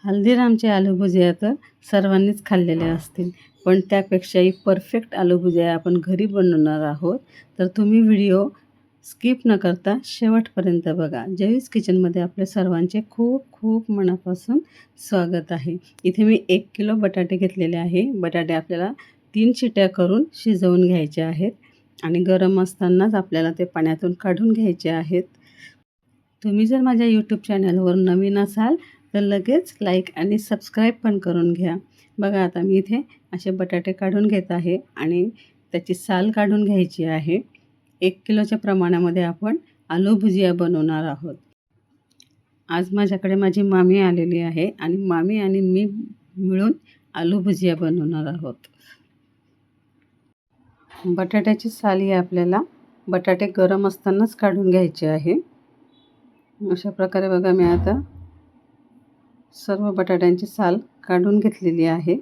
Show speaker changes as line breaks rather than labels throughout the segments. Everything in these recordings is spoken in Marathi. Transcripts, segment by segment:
हल्दीरामचे आलू भुजिया तर सर्वांनीच खाल्लेले असतील, पण त्यापेक्षाही परफेक्ट आलू भुजिया आपण घरी बनवणार आहोत. तर तुम्ही व्हिडिओ स्किप न करता शेवटपर्यंत बघा. जयूस किचनमध्ये आपल्या सर्वांचे खूप खूप मनापासून स्वागत आहे. इथे मी 1 किलो बटाटे घेतलेले आहे. बटाटे आपल्याला 3 शिट्या करून शिजवून घ्यायचे आहेत आणि गरम असतानाच आपल्याला ते पाण्यातून काढून घ्यायचे आहेत. तुम्ही जर माझ्या यूट्यूब चॅनलवर नवीन असाल तर लगेच लाईक आणि सबस्क्राईब पण करून घ्या. बघा आता मी इथे असे बटाटे काढून घेत आहे आणि त्याची साल काढून घ्यायची आहे. 1 किलोच्या प्रमाणामध्ये आपण आलू भुजिया बनवणार आहोत. आज माझ्याकडे माझी मामी आलेली आहे आणि मामी आणि मी मिळून आलू भुजिया बनवणार आहोत. बटाट्याची साल ही आपल्याला बटाटे गरम असतानाच काढून घ्यायचे आहे. अशा प्रकारे बघा मी आता सर्व बटाट्यांची साल काढून घेतलेली आहे.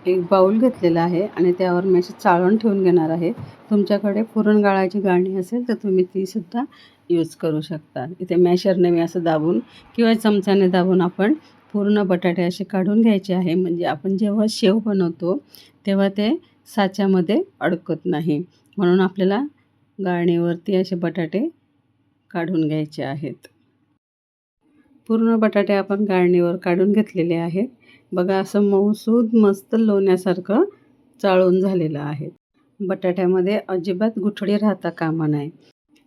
एक बाऊल घेतलेला आहे आणि त्यावर मी अशी चाळण ठेवून घेणार आहे. तुमच्याकडे पुरण गाळायची गाळणी असेल तर तुम्ही तीसुद्धा यूज करू शकता. इथे मॅशरने मी असं दाबून किंवा चमच्याने दाबून आपण पूर्ण बटाटे असे काढून घ्यायचे आहे. म्हणजे आपण जेव्हा शेव बनवतो तेव्हा ते साच्यामध्ये अडकत नाही. म्हणून आपल्याला गाळणीवरती असे बटाटे काढून घ्यायचे आहेत. पूर्ण बटाटे आपण गाळणीवर काढून घेतलेले आहेत. बघा असं मऊसूद मस्त लोण्यासारखं चाळून झालेलं आहे. बटाट्यामध्ये अजिबात गुठळी राहता कामा नये.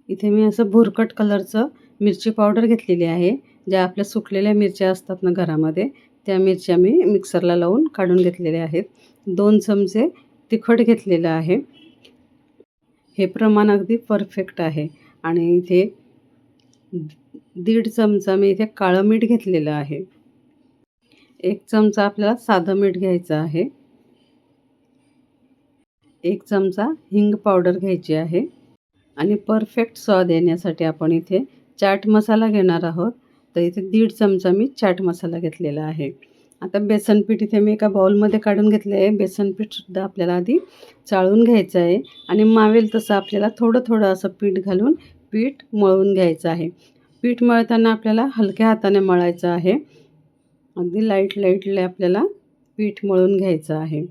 इथे मी असं भुरकट कलरचं मिरची पावडर घेतलेली आहे. ज्या आपल्या सुकलेल्या मिरच्या असतात ना घरामध्ये, त्या मिरच्या मी मिक्सरला लावून काढून घेतलेल्या आहेत. 2 चमचे तिखट घेतलेलं आहे. हे प्रमाण अगदी परफेक्ट आहे. आणि इथे 1.5 चमचा मी इथे काळं मीठ घेतलेलं आहे. 1 चमचा आपल्याला साधं मीठ घ्यायचं आहे. 1 चमचा हिंग पावडर घ्यायची आहे आणि परफेक्ट स्वाद येण्यासाठी आपण इथे चाट मसाला घेणार आहोत. तर इथे 1.5 चमचा मी चाट मसाला घेतलेला आहे. आता बेसन पीठ इथे मी एका बाउलमध्ये काढून घेतलं आहे. बेसन पीठसुद्धा आपल्याला आधी चाळून घ्यायचं आहे आणि मावेल तसं आपल्याला थोडं थोडं असं पीठ घालून पीठ मळून घ्यायचं आहे. पीठ मळताना आपल्याला हलक्या हाताने मळायचं आहे. अगदी लाईटली आपल्याला पीठ मळून घ्यायचं आहे.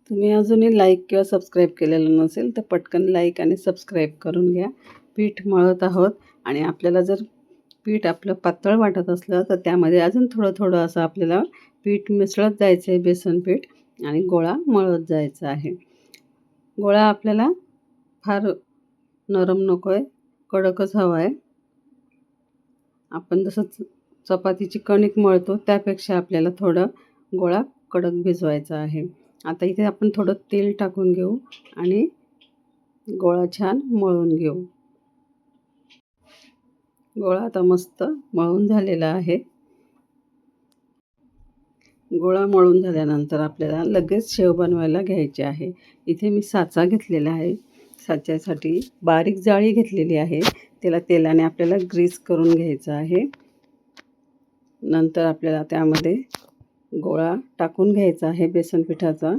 तुम्ही अजूनही लाईक किंवा सबस्क्राईब केलेलं नसेल तर पटकन लाईक आणि सबस्क्राईब करून घ्या. पीठ मळत आहोत आणि आपल्याला जर पीठ आपलं पातळ वाटत असलं तर त्यामध्ये अजून थोडं थोडं असं आपल्याला पीठ मिसळत जायचं आहे, बेसन पीठ, आणि गोळा मळत जायचा आहे. गोळा आपल्याला फार नरम नको आहे, कडकच हवा आहे. आपण जसं चपातीची कणिक मळतो त्यापेक्षा आपल्याला थोडं गोळा कडक भिजवायचा आहे. आता इथे आपण थोडं तेल टाकून घेऊ आणि गोळा छान मळून घेऊ. गोळा आता मस्त मळून झालेला आहे. गोळा मळून झाल्यानंतर आपल्याला लगेच शेव बनवायला घ्यायची आहे. इथे मी साचा घेतलेला आहे. साच्यासाठी बारीक जाळी घेतलेली आहे. त्याला तेलाने आपल्याला ग्रीस करून घ्यायचं आहे. नंतर आपल्याला त्यामध्ये गोळा टाकून घ्यायचा आहे बेसन पिठाचा.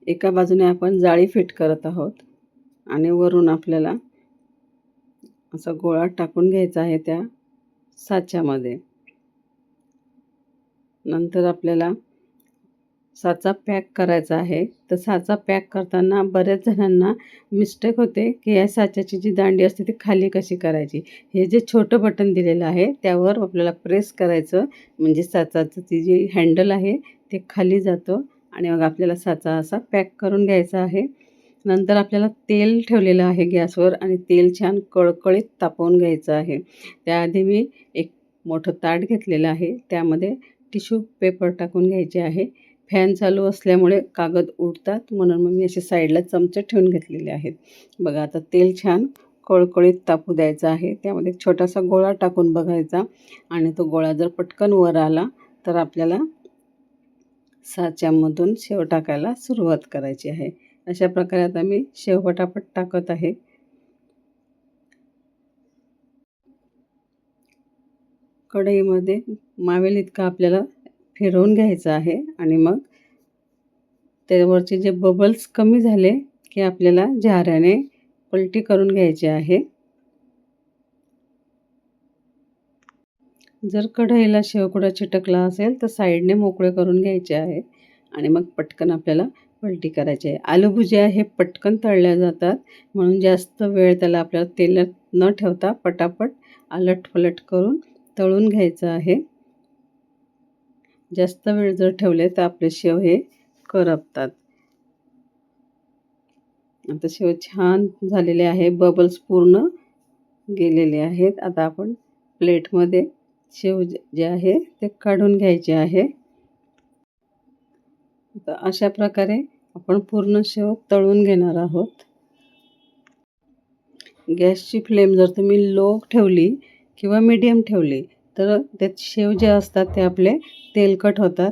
एका बाजूने आपण जाळी फिट करत आहोत आणि वरून आपल्याला असा गोळा टाकून घ्यायचा आहे त्या साच्यामध्ये. नंतर आपल्याला साचा पॅक करायचा आहे. तर साचा पॅक करताना बऱ्याच जणांना मिस्टेक होते की या साच्याची जी दांडी असते ती खाली कशी करायची. हे जे छोटं बटन दिलेलं आहे त्यावर आपल्याला प्रेस करायचं, म्हणजे साचाचं ती जी हँडल आहे ते खाली जातं आणि मग आपल्याला साचा असा पॅक करून घ्यायचा आहे. नंतर आपल्याला तेल ठेवलेलं आहे गॅसवर आणि तेल छान कळकळीत तापवून घ्यायचं आहे. त्याआधी मी एक मोठं ताट घेतलेलं आहे. त्यामध्ये टिश्यू पेपर टाकून घ्यायचे आहे. फॅन चालू असल्यामुळे कागद उडतात म्हणून मग मी असे साईडला चमचे ठेवून घेतलेले आहेत. बघा आता तेल छान कळकळीत तापू द्यायचं आहे. त्यामध्ये एक छोटासा गोळा टाकून बघायचा आणि तो गोळा जर पटकन वर आला तर आपल्याला साच्यामधून शेव टाकायला सुरुवात करायची आहे. अशा प्रकारे आता मी शेव पटापट टाकत आहे. कढईमध्ये मावेल इतका आपल्याला फिरवून घ्यायचं आहे आणि मग त्यावरचे जे बबल्स कमी झाले की आपल्याला झाऱ्याने पलटी करून घ्यायची आहे. जर कढईला शेवकुडा चिटकला असेल तर साईडने मोकळे करून घ्यायचे आहे आणि मग पटकन आपल्याला पलटी करायची आहे. आलू भुजिया हे पटकन तळल्या जातात, म्हणून जास्त वेळ त्याला आपल्याला तेलात न ठेवता पटापट आलटपलट करून तळून घ्यायचं आहे. जास्त वेळ जर ठेवले तर आपले शेव हे करपतात. आता शेव छान झालेले आहे, बबल्स पूर्ण गेलेले आहेत. आता आपण प्लेटमध्ये शेव जे आहे ते काढून घ्यायचे आहे. तर अशा प्रकारे आपण पूर्ण शेव तळून घेणार आहोत. गॅसची फ्लेम जर तुम्ही लो ठेवली किंवा मीडियम ठेवली तर ते शेव जे असतात ते आपले तेलकट होतात.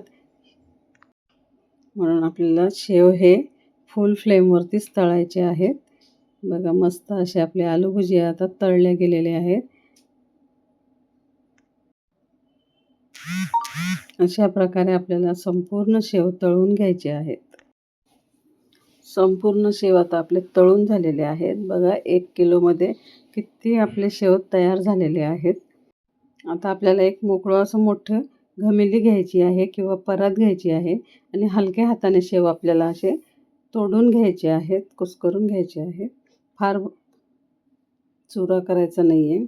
म्हणून आपल्याला शेव हे फुल फ्लेमवरतीच तळायचे आहेत. बघा मस्त असे आपले आलू भुजिया आता तळले गेलेले आहेत. अशा प्रकारे आपल्याला संपूर्ण शेव तळून घ्यायचे आहेत. संपूर्ण शेव आता आपले तळून झालेले आहेत. बघा 1 किलोमध्ये किती आपले शेव तयार झालेले आहेत. आता आपल्याला एक मोकळं असं मोठं घमेली घ्यायची आहे किंवा परात घ्यायची आहे आणि हलक्या हाताने शेव आपल्याला असे तोडून घ्यायचे आहेत, कुस्करून घ्यायचे आहे. फार चुरा करायचा नाही आहे.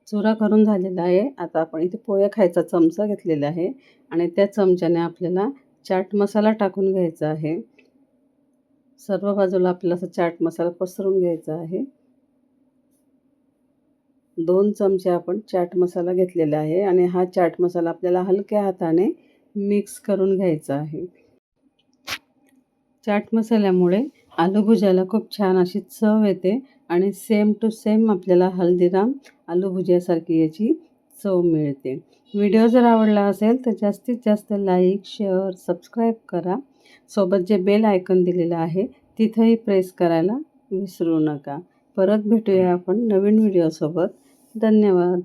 चुरा करून झालेला आहे. आता आपण इथे पोहे खायचा चमचा घेतलेला आहे आणि त्या चमच्याने आपल्याला चाट मसाला टाकून घ्यायचा आहे. सर्व बाजूला आपल्याला असा चाट मसाला पसरून घ्यायचा आहे. 2 चमचे आपण चाट मसाला घेतलेला आहे आणि हा चाट मसाला आपल्याला हलक्या हाताने मिक्स करून घ्यायचा आहे. चाट मसाल्यामुळे आलू भुजियाला खूप छान अशी चव येते आणि सेम टू सेम आपल्याला हल्दीराम आलू भुजियासारखी याची चव मिळते. व्हिडिओ जर आवडला असेल तर जास्तीत जास्त लाईक, शेअर, सबस्क्राईब करा. सोबत जे बेल आयकॉन दिलेलं आहे तिथंही प्रेस करायला विसरू नका. परत भेटूया आपण नवीन व्हिडिओसोबत. धन्यवाद.